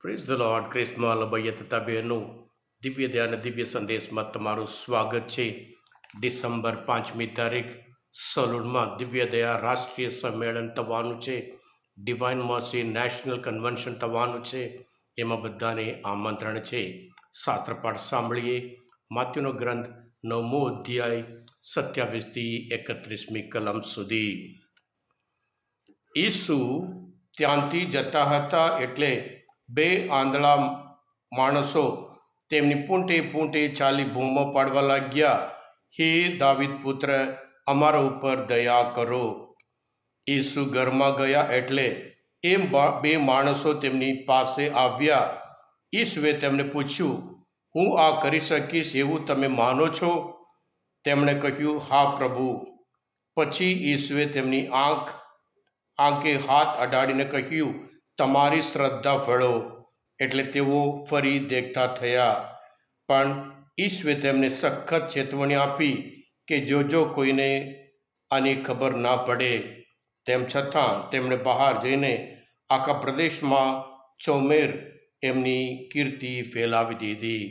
Praise the lord. ક્રિસ્મા લબૈયા તથા બહેનું દિવ્ય ધ્યાન દિવ્ય સંદેશમાં તમારું સ્વાગત છે. ડિસેમ્બર 5મી તારીખ સલૂનમાં દિવ્ય દયા રાષ્ટ્રીય સંમેલન થવાનું છે. ડિવાઇન મર્સી નેશનલ કન્વેન્શન થવાનું છે. એમાં બધાને આમંત્રણ છે. શાસ્ત્રપાઠ સાંભળીએ. માથ્યુનો ગ્રંથ 9મો અધ્યાય 27થી 31મી કલમ સુધી. ઈસુ ત્યાંથી જતા હતા એટલે બે આંધળા માણસો તેમની પૂંટે પૂંટે ચાલી બૂમો પાડવા લાગ્યા, હે દાવીદ પુત્ર, અમારા ઉપર દયા કરો. ઈસુ ઘરમાં ગયા એટલે એ બે માણસો તેમની પાસે આવ્યા. ઈસુએ તેમને પૂછ્યું, હું આ કરી શકીશ એવું તમે માનો છો? તેમણે કહ્યું, હા પ્રભુ. પછી ઈસુએ તેમની આંખે હાથ અડાડીને કહ્યું, તમારી શ્રદ્ધા ફળો. એટલે તેઓ ફરી દેખતા થયા. પણ ઈસુએ તેમને સખત ચેતવણી આપી કે જો કોઈને આની ખબર ના પડે. તેમ છતાં તેમણે બહાર જઈને આખા પ્રદેશમાં ચોમેર એમની કીર્તિ ફેલાવી દીધી.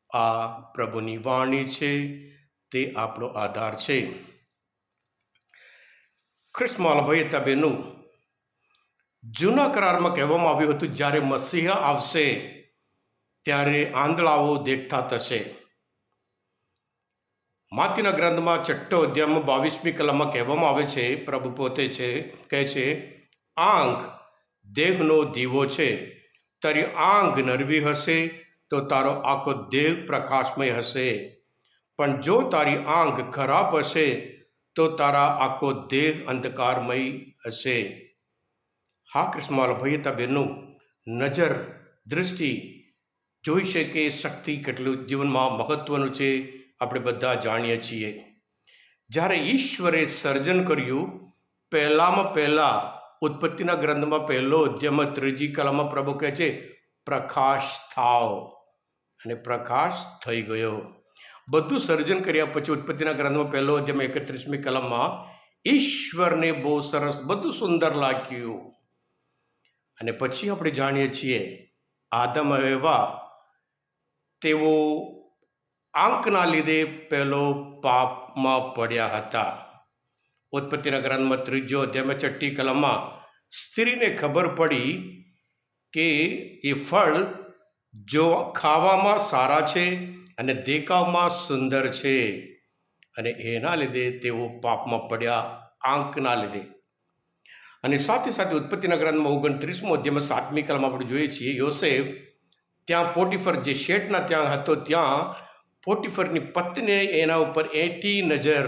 આ પ્રભુની વાણી છે. તે આપણો આધાર છે. ખ્રિસ્મા ભાઈ તબેનું જૂના કરારમાં કહેવામાં આવ્યું હતું, જ્યારે મસીહ આવશે ત્યારે આંધળાઓ દેખતા થશે. માથ્યુના ગ્રંથમાં 6 અધ્યાયમાં 22મી કલમમાં કહેવામાં આવે છે, પ્રભુ પોતે કહે છે, આંખ દેહનો દીવો છે. તારી આંખ નરવી હશે તો તારો આખો દેહ પ્રકાશમય હશે. પણ જો તારી આંખ ખરાબ હશે તો તારા આખો દેહ અંધકારમય હશે. હા કૃષ્ણ ભાઈ બહેનો, નજર દૃષ્ટિ જોઈ શકે શક્તિ કેટલું જીવનમાં મહત્વનું છે આપણે બધા જાણીએ છીએ. જ્યારે ઈશ્વરે સર્જન કર્યું, પહેલાં ઉત્પત્તિના ગ્રંથમાં 1 અધ્યાયમાં 3જી કલમમાં પ્રભુ કહે છે, પ્રકાશ થાવ, અને પ્રકાશ થઈ ગયો. બધું સર્જન કર્યા પછી ઉત્પત્તિના ગ્રંથમાં 1 અધ્યાયમાં 31મી કલમમાં ઈશ્વરને બહુ સરસ બધું સુંદર લાગ્યું. અને પછી આપણે જાણીએ છીએ આદમ એવા તેઓ આંખના લીધે પહેલો પાપમાં પડ્યા હતા. ઉત્પત્તિના ગ્રંથમાં 3જો અધ્યાયમાં 6ઠી કલમમાં સ્ત્રીને ખબર પડી કે એ ફળ જો ખાવામાં સારા છે અને દેખાવમાં સુંદર છે, અને એના લીધે તેઓ પાપમાં પડ્યા, આંખના લીધે. અને સાથે સાથે ઉત્પત્તિના ગ્રંથમાં 29મો અધ્યાયમાં 7મી કલમમાં આપણે જોઈએ છીએ, યોસેફ ત્યાં પોટીફર જે શેઠના ત્યાં હતો, ત્યાં પોટીફરની પત્ની એના ઉપર એંટી નજર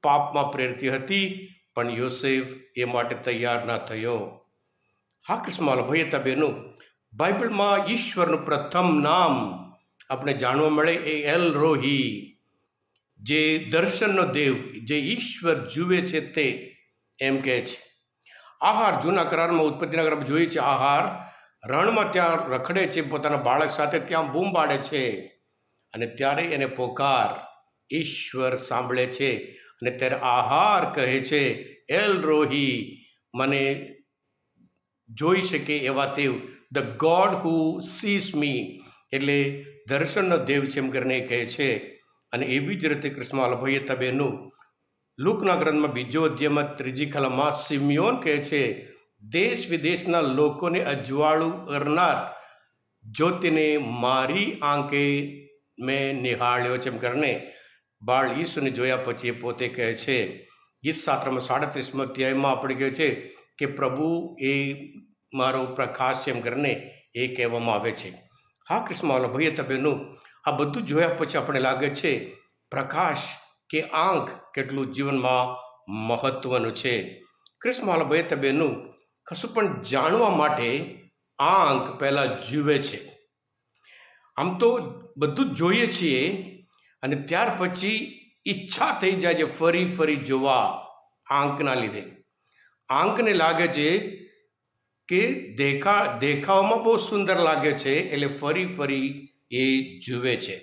પાપમાં પ્રેરતી હતી, પણ યોસેફ એ માટે તૈયાર ના થયો. હા કૃષ્ણ ભાઈ બહેનો, બાઇબલમાં ઈશ્વરનું પ્રથમ નામ આપણે જાણવા મળે એ એલ રોહી, જે દર્શનનો દેવ, જે ઈશ્વર જુએ છે તે, એમ કહે છે. આહાર જૂના કરારમાં ઉત્પત્તિના ગ્રંથમાં જોઈએ છે, આહાર રણમાં ત્યાં રખડે છે, પોતાના બાળક સાથે ત્યાં બૂમ પાડે છે, અને ત્યારે એને પોકાર ઈશ્વર સાંભળે છે, અને ત્યારે આહાર કહે છે, એલ રોહી, મને જોઈ શકે એવા તેવ, ધ ગોડ હુ સીસ મી, એટલે દર્શનનો દેવ છે એમ કરીને કહે છે. અને એવી જ રીતે કૃષ્ણ અલભૈય તબેનું લુકના ગ્રંથમાં 2 અધ્યાયમાં 3જી કલમમાં સિમિયોન કહે છે, દેશ વિદેશના લોકોને અજવાળું કરનાર જ્યોતિને મારી આંખે મેં નિહાળ્યો છે એમ કરીને બાળ ઈસુને જોયા પછી એ પોતે કહે છે. ગીત શાસ્ત્રમાં 37મા અધ્યાયમાં આપણે કહે છે કે પ્રભુ એ મારો પ્રકાશ છે એમ કરીને એ કહેવામાં આવે છે. હા કૃષ્ણ ભાઈ તબેનું, આ બધું જોયા પછી આપણે લાગે છે પ્રકાશ કે આંખ કેટલું જીવનમાં મહત્વનું છે. કૃષ્ણ ભાઈ તબેનું, કશું પણ જાણવા માટે આંખ પહેલાં જુએ છે. આમ તો બધું જ જોઈએ છીએ, અને ત્યાર પછી ઈચ્છા થઈ જાય છે ફરી જોવા. આંખના લીધે આંખને લાગે છે કે દેખાવામાં બહુ સુંદર લાગે છે, એટલે ફરી એ જુએ છે.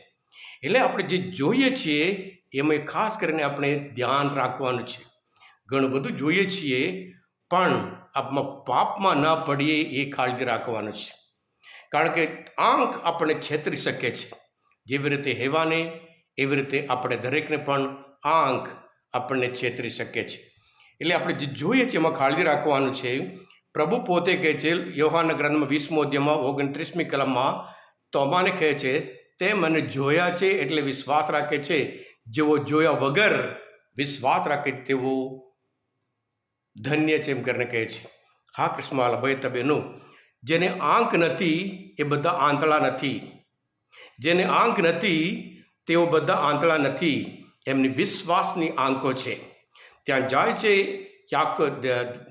એટલે આપણે જે જોઈએ છીએ એમાં ખાસ કરીને આપણે ધ્યાન રાખવાનું છે. ઘણું બધું જોઈએ છીએ, પણ આપમાં પાપમાં ન પડીએ એ કાળજી રાખવાનું છે. કારણ કે આંખ આપણને છેતરી શકે છે. જેવી રીતે હેવાને એવી રીતે આપણે દરેકને પણ આંખ આપણને છેતરી શકે છે. એટલે આપણે જે જોઈએ છીએ એમાં કાળજી રાખવાનું છે. પ્રભુ પોતે કહે છે યોહાનના ગ્રંથમાં 20મો અધ્યાયમાં 29મી કલમમાં, તો અમાને કહે છે તે મને જોયા છે એટલે વિશ્વાસ રાખે છે, જેઓ જોયા વગર વિશ્વાસ રાખે તેવો ધન્ય છે એમ કરીને કહે છે. હા કૃષ્ણવાલા ભાઈ તબેનો, જેને આંખ નથી એ બધા આંતળા નથી. જેને આંખ નથી તેઓ બધા આંતળા નથી. એમની વિશ્વાસની આંખો છે. ત્યાં જાય છે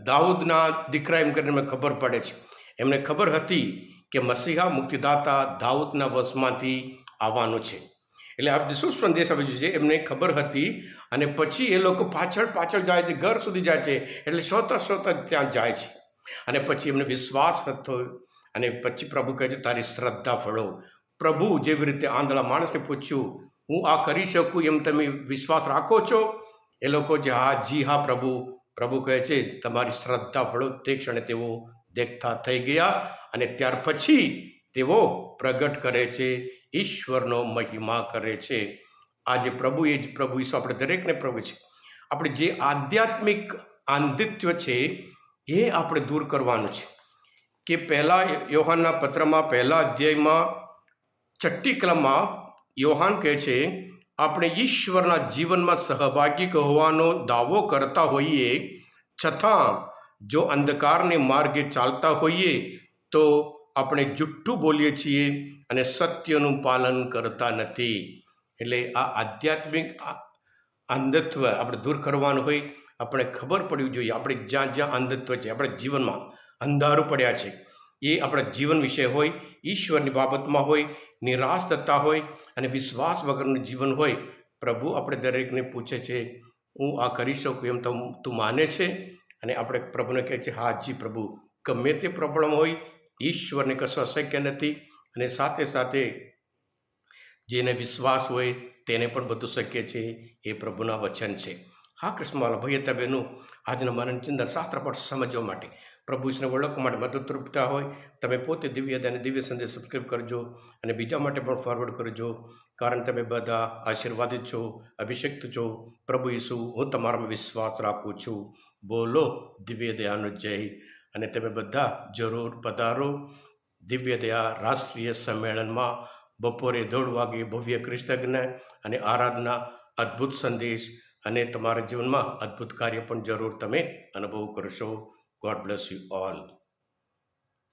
દાઉદના દીકરા એમ કરીને એમને ખબર પડે છે. એમને ખબર હતી કે મસીહા મુક્તિદાતા દાઉદના વંશમાંથી આવવાનો છે. એટલે આ શું સંદેશ આવ્યો છે, એમને ખબર હતી અને પછી એ લોકો પાછળ જાય છે, ઘર સુધી જાય છે. એટલે શોતા ત્યાં જાય છે અને પછી એમને વિશ્વાસ હતો અને પછી પ્રભુ કહે છે તારી શ્રદ્ધા ફળો. પ્રભુ જેવી રીતે આંધળા માણસને પૂછ્યું હું આ કરી શકું એમ તમે વિશ્વાસ રાખો છો? એ લોકો જે જી હા પ્રભુ. પ્રભુ કહે છે તમારી શ્રદ્ધા ફળો. તે ક્ષણે તેઓ દેખતા થઈ ગયા અને ત્યાર પછી તેઓ પ્રગટ કરે છે, ઈશ્વરનો મહિમા કરે છે. આજે પ્રભુ એ જ પ્રભુ ઈસુ આપણે દરેકને પ્રભુ છે. આપણે જે આધ્યાત્મિક આંધિત્વ છે એ આપણે દૂર કરવાનું છે. કે પહેલાં યોહાનના પત્રમાં 1 અધ્યાયમાં 6ઠ્ઠી કલમમાં યોહાન કહે છે આપણે ઈશ્વરના જીવનમાં સહભાગી હોવાનો દાવો કરતા હોઈએ છતાં જો અંધકારને માર્ગે ચાલતા હોઈએ તો આપણે જુઠ્ઠું બોલીએ છીએ અને સત્યનું પાલન કરતા નથી. એટલે આ આધ્યાત્મિક અંધત્વ આપણે દૂર કરવાનું હોય. આપણે ખબર પડવી જોઈએ આપણે જ્યાં અંધત્વ છે, આપણા જીવનમાં અંધારું પડ્યા છે, એ આપણા જીવન વિશે હોય, ઈશ્વરની બાબતમાં હોય, નિરાશ થતા હોય અને વિશ્વાસ વગરનું જીવન હોય. પ્રભુ આપણે દરેકને પૂછે છે હું આ કરી શકું એમ તું માને છે? અને આપણે પ્રભુને કહે છે હા જી પ્રભુ. ગમે તે પ્રોબ્લેમ હોય ઈશ્વરને કશું અશક્ય નથી અને સાથે સાથે જેને વિશ્વાસ હોય તેને પણ બધું શક્ય છે. એ પ્રભુના વચન છે. હા કૃષ્ણવાલા ભાઈ હતા બહેનો, આજના માનવ ચિંતન શાસ્ત્ર પર સમજવા માટે, પ્રભુ ઈશ્વરને ઓળખવા માટે મદદરૂપતા હોય તમે પોતે દિવ્ય અને દિવ્ય સંદેશ સબસ્ક્રાઈબ કરજો અને બીજા માટે પણ ફોરવર્ડ કરજો. કારણ તમે બધા આશીર્વાદિત છો, અભિષેક્ત છો. પ્રભુ ઈસુ હું તમારામાં વિશ્વાસ રાખું છું. બોલો દિવ્ય દયાનો જય. અને તમે બધા જરૂર પધારો દિવ્ય દયા રાષ્ટ્રીય સંમેલનમાં. બપોરે 1:30 વાગે ભવ્ય કૃષ્ણજ્ઞ અને આરાધના, અદ્ભુત સંદેશ અને તમારા જીવનમાં અદ્ભુત કાર્ય પણ જરૂર તમે અનુભવ કરશો. God bless you all.